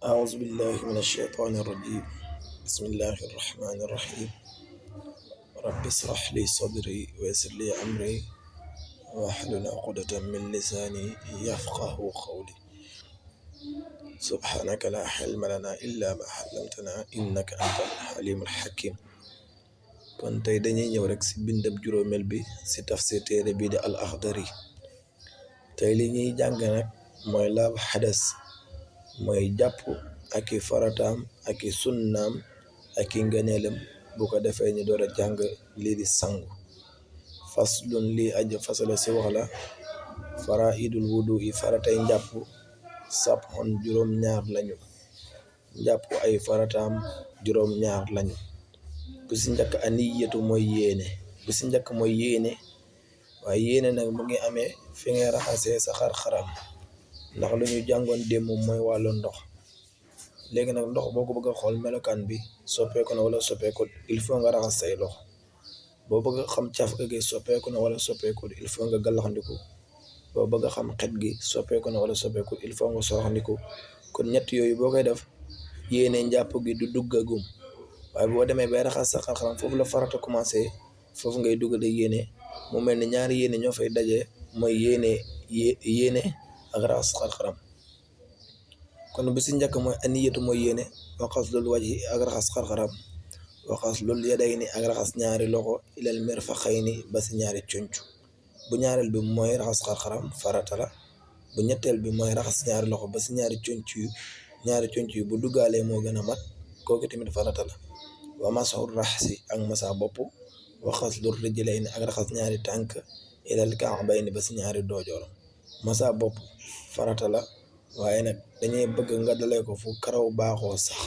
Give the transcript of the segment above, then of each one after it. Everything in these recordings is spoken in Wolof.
أعوذ بالله من الشيطان الرجيم. بسم الله الرحمن الرحيم. رب اشرح لي صدري ويسر لي أمري واحلل عقدة من لساني يفقه قولي. سبحانك لا حلم لنا إلا ما علمتنا إنك أنت الحليم الحكيم. kon tey dañuy ñëw rek si bindab juróomeel bi si tafsir téere bii di al Axdari. tey li ñuy jàng nag mooy laab xadas, mooy jàpp ak i farataam ak i sunnaam ak i ngëneelam. bu ko defee ñu door a jàng lii di sangu. faslun lii aja fasala si wax la faraidul wudu yi faratay njàpp sabxon juróom-ñaar lañu. njàpp ay farataam juróom-ñaar lañu. bu si njëkk aniyatu mooy yéene. bu si njëkk mooy yéene, waaye yéene nag mu ngi amee fi ngay raxasee sa xar-xaram, ndax lu ñu jàngoon démb mooy wàllu ndox. léegi nag ndox boo ko bëgg a xool melokaan bi soppeeku na wala soppeeku, il faut nga raxas say loxo. boo bëgg a xam caf gi soppeeku na wala soppeeku, il faut nga gàllaxandiku. boo bëgg a xam xet gi soppeeku na wala soppeeku, il faut nga soroxandiku. kon ñett yooyu boo koy def yéene njàpp gi du duggagum, waaye boo demee bay raxas sa xar-xaram foofu la farata commencé, foofu ngay duggale yéene. mu mel ni ñaari yéene ñoo fay daje, mooy yéene ak raxas xar-xaram. kon bu si njëkk mooy aniyatu mooy yéene, waxas lul wajhi ak raxas xar-xaram, waxas lul yadayni ak raxas ñaari loxo ilal mirfaqayni ba si ñaari conc. bu ñaareel bi mooy raxas xar-xaram farata la. bu ñetteel bi mooy raxas ñaari loxo ba si ñaari conc yu bu duggaalee moo gën a mat, kooku tamit farata la. wa masxu raxsi ak masa bopp, waxas lul rijlayni ak raxas ñaari tànk ilal kaabayni ba si ñaari doojoor. masa bopp farata la, waaye nag dañuy bëgg nga dalee ko fu karaw baaxoo sax.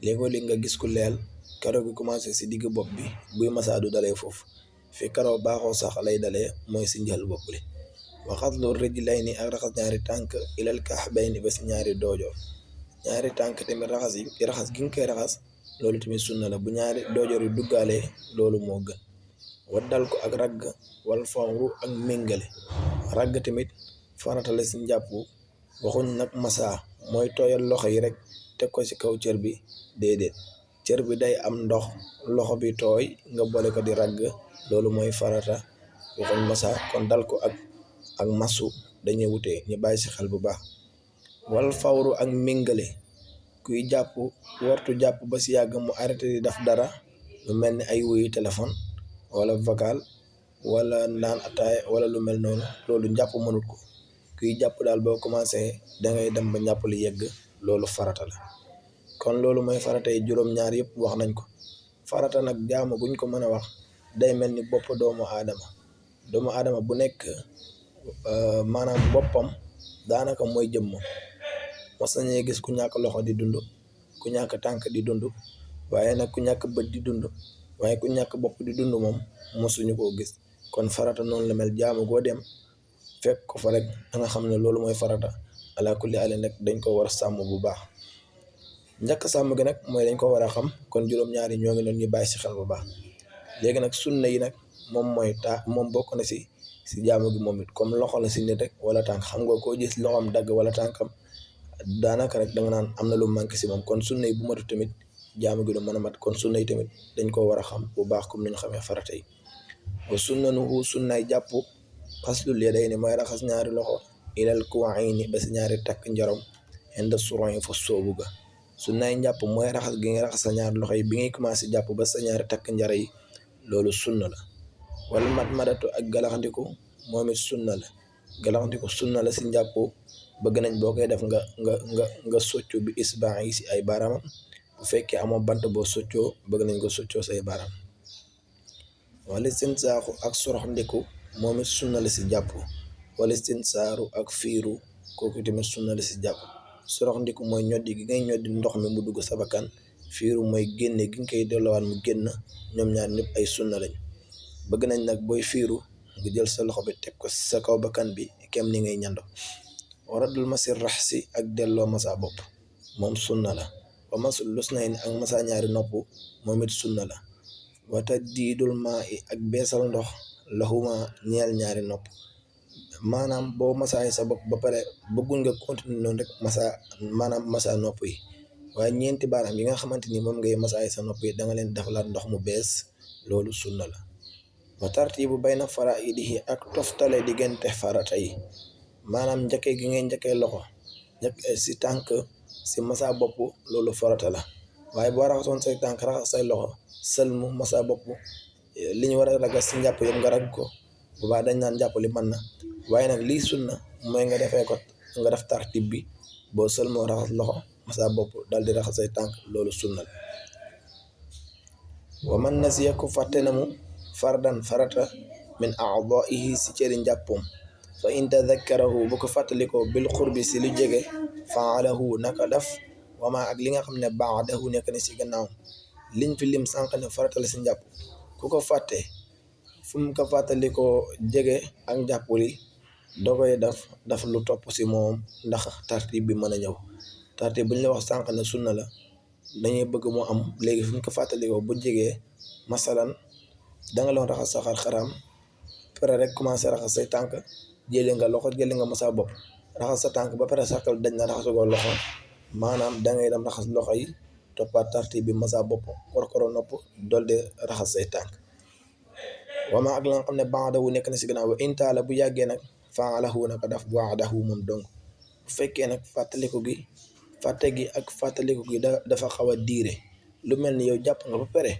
léegoo-léeg nga gis ku leel karaw gi commencé si digg bopp bi, buy masa du dalee foofu. fi karaw baaxoo sax lay dalee mooy si njël bopp li. waxas lu rijlayni ak raxas ñaari tànk ilal kaabayni ba si ñaari doojoor. ñaari tànk tamit raxas gi nga koy raxas loolu tamit sunna la. bu ñaari doojoor yi duggaalee loolu moo gën. waddal ko ak ragg wal fawru ak méngale. ragg tamit farata la si njàpp. waxuñ nag masa mooy tooyal loxo yi rek teg ko ci kaw cër bi, déedéet. cër bi day am ndox, loxo bi tooy nga boole ko di ragg, loolu mooy farata. waxuñ masa. kon dal ko ak masu dañuy wutee, ñu bàyyi ci xel bu baax. wal fawru ak méngale. kuy jàpp wartu jàpp ba si yàgg mu arrêté di def dara lu mel ni ay wuyu téléphone wala vocal wala naan ataaya wala lu mel noonu, loolu njàpp mënut ko. kuy jàpp daal boo commencé dangay dem ba njàpp li yegg, loolu farata la. kon loolu mooy farata yi juróom-ñaar yëpp wax nañ ko. farata nag jaamu buñ ko mën a wax day mel ni bopp doomu aadama bu nekk, maanaam boppam daanaka mooy jëmm. mos nañuy gis ku ñàkk loxo di dund, ku ñàkk tànk di dund, waaye nag ku ñàkk bët di dund, waaye ku ñàkk bopp di dund moom mosuñu koo gis. kon farata noonu la mel, jaamu goo dem fekk ko fa rek da nga xam ne loolu mooy farata. ala kulli alin nag dañ ko war a sàmm bu baax. njëkk sàmm gi nag mooy dañ ko war a xam. kon juróom-ñaari ñoo ngi noonu, ñu bàyyi si xel bu baax. léegi nag sunna yi nag moom bokk na si jaamu gi moom it, comme loxo la si nit rek wala tànk. xam nga koo gis loxoom dagg wala tànkam daanaka rek da nga naan am na lu manqué si moom. kon sunna yi bu matu tamit jaamu gi du mën a mat. kon sunna yi tamit dañ ko war a xam bu baax comme ni ñu xamee farata yi. wa sunnanuhu sunnaay jàpp xaslul yadayni mooy raxas ñaari loxo ilal kuwayni ba si ñaari takk njarom inda suron yi fa soobu ga. sunnaay njàpp mooy raxas gi nga raxas sa ñaari loxo yi bi ngay commencé jàpp ba sa ñaari takk njara yi, loolu sunna la. wala madmadatu ak galaxandiku moom it sunna la. galaxandiku sunna la si njàpp. bëgg nañ boo koy def nga soccu bi isbaa yi si ay baaraamam. bu fekkee amoo bant boo soccoo, bëgg nañ ko soccoo say baaraam. wala istinsaaru ak sorox ndiku moom it sunna la si jàpp. wala istinsaaru ak fiiru kooku tamit sunna la si jàpp. sorox ndiku mooy ñoddi gi ngay ñoddi ndox mi mu dugg sa bakkan. fiiru mooy génne gi nga koy delloowaat mu génn. ñoom ñaar ñëpp ay sunna lañ. bëgg nañ nag booy fiiru nga jël sa loxo bi teg ko sa kaw bakkan bi kem ni ngay ñando. waradul masir raxsi ak delloo masa bopp moom sunna la. wa masul lusnayni ak masa ñaari nopp moom it sunna la. wata diidul maa i ak beesal ndox laxuma ñeel ñaari nopp. maanaam boo masaay sa bopp ba pare bëggul nga continuer noonu rek masa nopp yi, waaye ñeenti baaraam yi nga xamante ni moom ngay masaay sa nopp yi da nga leen defalaat ndox mu bees, loolu sunna la. wa tartibu bayna faraidihi ak toftale diggante farata yi, maanaam njëkkee gi ngay njëkkee loxo si tànk si masa bopp, loolu farata la. waaye boo raxasoon say tànk raxas say loxo sëlmu masa bopp, li ñu war a ragas si njàpp yëpp nga rag ko, boobaa dañ naan njàpp li mën na. waaye nag lii sunna mooy nga defee ko nga def tartib bi, boo sëlmoo raxas loxo masa bopp dal di raxas say tànk, loolu sunna la. wa man nasiya ku fàtte na mu fardan farata min a'daa'ihi si cëri njàppum, fa in tadakkarahu bu ko fàttalikoo bil xurbi si lu jege, fa'alahu naka def, wama ak li nga xam ne ba'dahu nekk ni si gannaaw. liñ fi lim sànq ne farata la si njàpp, ku ko fàtte fu mu ko fàttalikoo jege ak njàpp li da koy daf lu topp si moom, ndax tartib bi mën a ñëw. tartib bu ñu la wax sànq ne sunna la, dañuy bëgg mu am. léegi fu mu ko fàttalikoo bu jegee, masalan da nga loon raxas sa xar-xaram pare rek commencé raxas say tànk, jëlee nga loxo jëlee nga masa bopp, raxas sa tànk ba pare sàkkal dañ na raxasugoo loxo, maanaam da ngay dem raxas loxo yi toppaat tartib bi masa bopp korkoro nopp dool de raxas say tànk. wama ak la nga xam ne ba'dahu nekk na si gannaaw, wa intaala bu yàggee nag fa'alahu naka daf ba'dahu moom dong. bu fekkee nag fàtte gi ak fàttaliku gi dafa xaw a diire, lu mel ni yow jàpp nga ba pare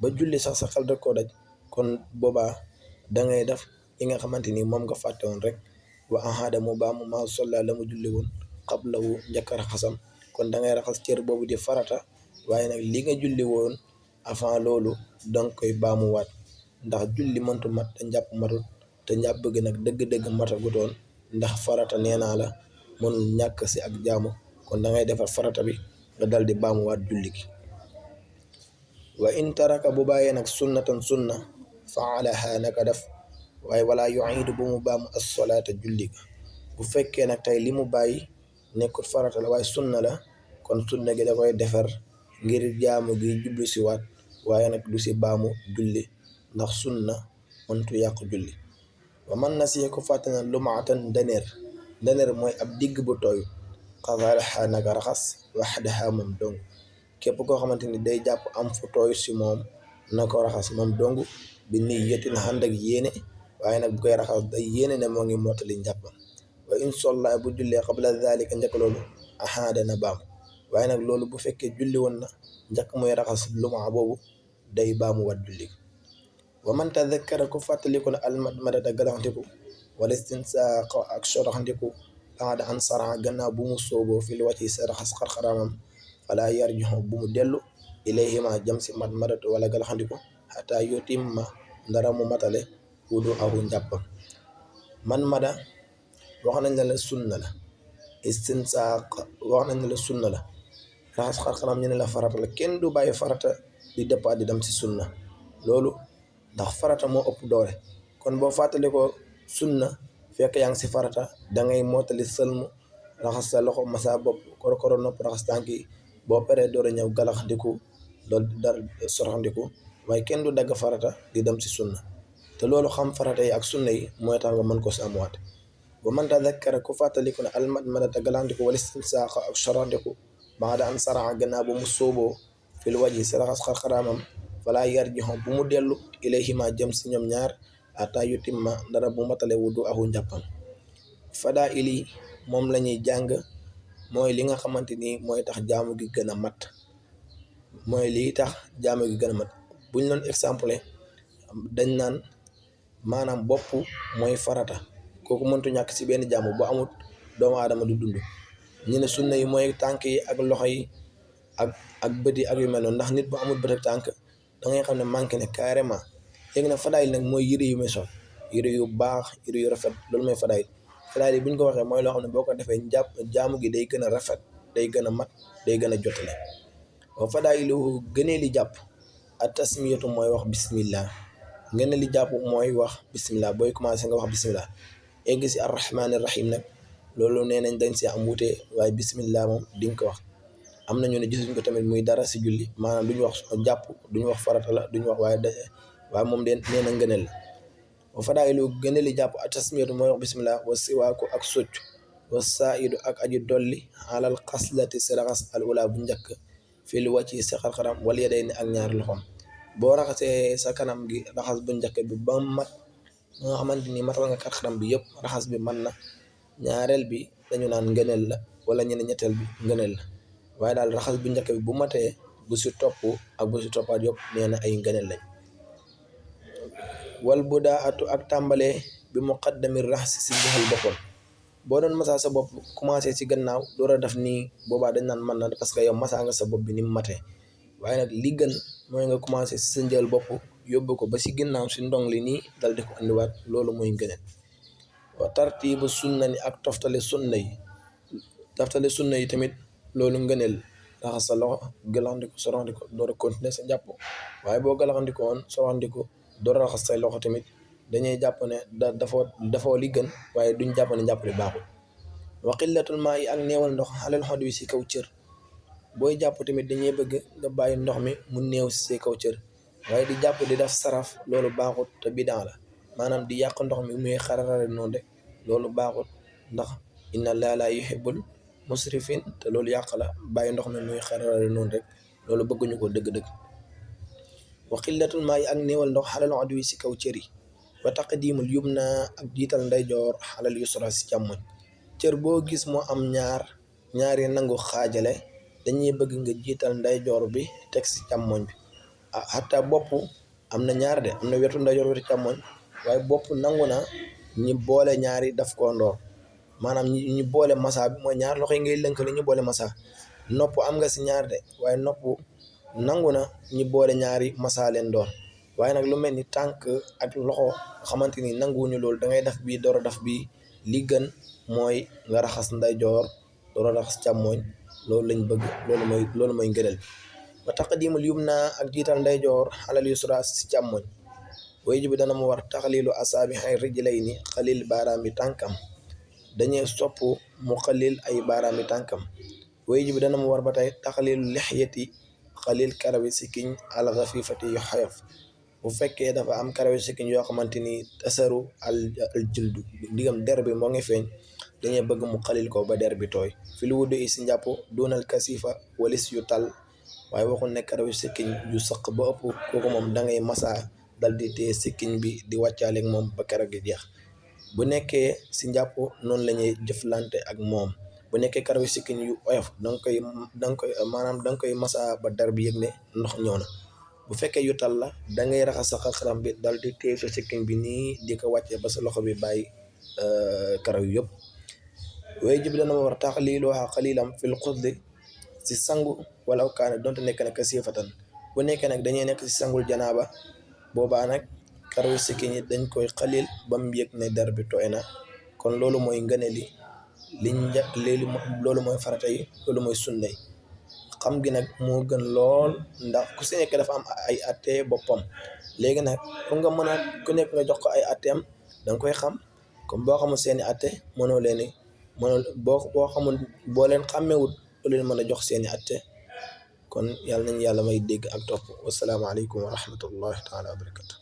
ba julli sax sa xel rek koo daj, kon boobaa da ngay def li nga xamante ni moom nga fàtte woon rek, wa ahada mu baamu ma solla la mu julli woon qablahu njëkk a raxasam, kon da ngay raxas cër boobu di farata, waaye nag li nga julli woon avant loolu danga koy baamuwaat, ndax julli mëntu mat te njàpp matut, te njàpp gi nag dëgg-dëgg matagutoon, ndax farata nee naa la mënul ñàkk si ak jaamu, kon da ngay defar farata bi nga dal di baamuwaat julli gi. wa in taraka bu bàyyee nag sunnatan sunna fa'alaha naka def, waaye wala yu'idu bu mu baamu as-salaata julli ga. bu fekkee nag tey li mu bàyyi nekkul farata la waaye sunna la, kon sunna gi da koy defar ngir jaamu gi jublu si waat, waaye nag du si baamu julli, ndax sunna mëntu yàq julli. wa man nasiya ko fàtte na lumaatan daneer mooy ab digg bu tooy, qadaraha naka raxas waxdaha moom dong. képp koo xamante ni day jàpp am fu tooy si moom na ko raxas moom dong, bi niyyatin ànd ak yéene, waaye nag bu koy raxas day yéene ne moo ngi mottali njàppam. wa in solla bu jullee qabla dhalika njëkk loolu ahaada na baam, waaye nag loolu bu fekkee julli woon na njëkk mooy raxas luma boobu day baamu wat julli. wa man tadakkara ku fàttaliku na almadmadata galaxndiku wala istinsaaq ak soraxndiku baada an sara gannaaw bu mu sooboo fil wacci sa raxas xarxaramam, fala yarjihu bu mu dellu ilayhima jëm si madmadatu wala galaxndiku xataa yutimma ndara mu matale wudu ahu njàppam. man mada wax nañ la sunna la, istinsaaq wax nañ la sunna la, raxas xarxaram ñu ne la farata la. kenn du bàyyi farata di départ di dem si sunna, loolu ndax farata moo ëpp doole. kon boo fàttali ko sunna fekk yaa ngi si farata, da ngay mottali sëlmu raxas sa loxo masa bopp korokoro nopp raxas tànk yi, boo paree door a ñëw galax ndiku loolu dara sorox ndiku, waaye kenn du dagg farata di dem si sunna, te loolu xam farata yi ak sunna yi mooy tax nga mën ko sàmmuwaat. wa man tadakkara ku fàttaliku ne almadmadata galax ndiku wala istinsaaq ak sorox ndiku baada an saraa gannaaw bu mu sooboo fil wajhi si raxas xarxaramam, fala yarjihu bu mu dellu ilayhima jëm si ñoom ñaar ata yutimma ndara bu matale wudu ahu njàppam. fadaa ili moom la ñuy jàng, mooy li nga xamante ni mooy tax jaamu gi gën a mat, buñ doon exemple dañ naan maanaam bopp mooy farata, kooku mëntu ñàkk si benn jaamu, bu amut doomu aadama du dund. ñu ne sunna yi mooy tànk yi ak loxo yi ak bët yi ak yu mel noonu, ndax nit bu amul bët ak tànk da ngay xam ne manqué ne carrément. léegi nag fadaayil nag mooy yëre yu muy sol, yëre yu baax, yëre yu rafet, loolu mooy fadaayil. fadaayil yi bu ñu ko waxee mooy loo xam ne boo ko defee jaamu gi day gën a rafet, day gën a mat, day gën a jotale. wa fadaayilu gënee li jàpp at tasmiyatu mooy wax bismillah, gënee li jàpp mooy wax bismillah, booy commencé nga wax bismillah. egg si arrahmaani rahim nag loolu nee nañ dañ si am wuute, waaye bismillah moom di nga ko wax. am na ñu ne gisuñ ko tamit muy dara si julli, maanaam duñu wax jàpp, duñu wax farata la, duñu wax waaye moom de nee na ngëneel la. wa fadailu gëneli jàpp atasmiyatu mooy wax bismillah wa siwaaku ak soccu wa saidu ak aji dolli alal xaslati si raxas al ula bu njëkk fil wàcci si xarxaram wala yedayni ak ñaari loxom boo raxasee sa kanam gi raxas bu njëkk bi ba mat nga xamante ni matal nga xarxaram bi yëpp raxas bi man na ñaareel bi dañu naan ngëneel la wala ñetteel bi ngëneel la waaye daal raxas bu njëkk bi bu matee bu si topp ak bu si toppaat yëpp nee na ay ngëneel lañ. wal bu daa atu ak tàmbalee bi muqaddami raxsi si joxal boppam boo doon masaa sa bopp commencé ci gannaaw door a def nii boobaa dañ naan mën na parce que yow masaa nga sa bopp bi ni mu matee waaye nag li gën mooy nga commencé si sa njël bopp yóbbu ko ba si ginnaaw si ndong li nii dal di ko andiwaat loolu mooy ngëneel. wa tartiibu sunna ni ak toftale sunna yi tamit loolu ngëneel raxas sa loxo galaxndiko soroxndiko door a continuer sa jàpp waaye boo galaxndiko woon soroxndiko door a raxas say loxo tamit dañuy jàpp ne dafoo li gën waaye duñ jàpp ne jàpp li baaxul. wa qillatul maa yi ak neewal ndox xalal xod wi si kaw cër booy jàpp tamit dañuy bëgg nga bàyyi ndox mi mu néew si kaw cër waaye di jàpp di def saraf loolu baaxut te bidaa la maanaam di yàq ndox mi muy xararare noonu rek loolu baaxut ndax inna Allaaha laa yuhibbul musrifin te loolu yàq la bàyyi ndox mi muy xararare noonu rek loolu bëgguñu ko dëgg-dëgg. wa qillatul maa yi ak néewal ndox xalal xod wi si kaw cër yi wa taqdimul yumna ak jiital ndeyjoor xalal yusra si càmmoñ cër boo gis moo am ñaari nangu xaajale dañuy bëgg nga jiital ndeyjoor bi teg si càmmoñ bi xataa bopp am na ñaar de am na wetu ndeyjoor wetu càmmoñ waaye bopp nangu na ñi boole ñaari daf koo ndoor maanaam ñi boole masa bi mooy ñaar loxo yi ngay lënkale ñu boole masa nopp am nga si ñaar de waaye nopp nangu na ñi boole ñaari masa leen doon waaye nag lu mel ni tànk ak loxo xamante ni nanguwuñu loolu da ngay def bii door a def bii li gën mooy nga raxas ndeyjoor door a raxas càmmooñ loolu lañ bëgg loolu mooy ngëneel. wa taqdimul yumna ak jiital ndeyjoor xalal yusra si càmmooñ wajibu dana mu war taxlilu asaabi'i rijlayni xalil baaraami tànkam dañuy sopp mu xalil ay baaraami tànkam wajibu dana mu war ba tey taxlilu lixyati xalil karawi sikkiñ al xafifati yu xayaf bu fekkee dafa am karawi sikkiñ yoo xamante ni tasaru al jildu digam der bi moo ngi feeñ dañuy bëgg mu xalil ko ba der bi tooy fi lu wudu i si njàpp doonal kasifa walis yu tal waaye waxul ne karawi sikkiñ yu sëq ba ëpp kooku moom da ngay masa dal di téye sikkiñ bi di wàccaaleeg moom ba karaw gi jeex bu nekkee si njàpp noonu la ñuy jëflante ak moom bu nekkee karawi sikkiñ yu oyof danga koy masa ba der bi yëg ne ndox ñëw na bu fekkee yu tal la da ngay raxas sa xaram bi dal di téye sa sikkiñ bi nii di ko wàccee ba sa loxo bi bàyyi karaw yu yëpp waaye ji bi dana ma war taxliiluhaa xaliilam fil xusli si sangu wala kaane donte nekk na kasifatan bu nekkee nag dañuy nekk si sangul janaaba boobaa nag karaw sikkiñ yi dañ koy xalil ba mu yëg ne der bi tooy na kon loolu mooy ngëneel loolu mooy farata yi loolu mooy sunna yi xam gi nag moo gën lool ndax ku si nekk dafa am ay atte boppam léegi nag pour nga mën a ku nekk nga jox ko ay atteem danga koy xam comme boo xamul seeni atte boo leen xàmmewut doo leen mën a jox seeni atte kon yàlla nañu yàlla may dégg ak topp wassalaamu aleykum wa rahmatullahi taala wa barakatu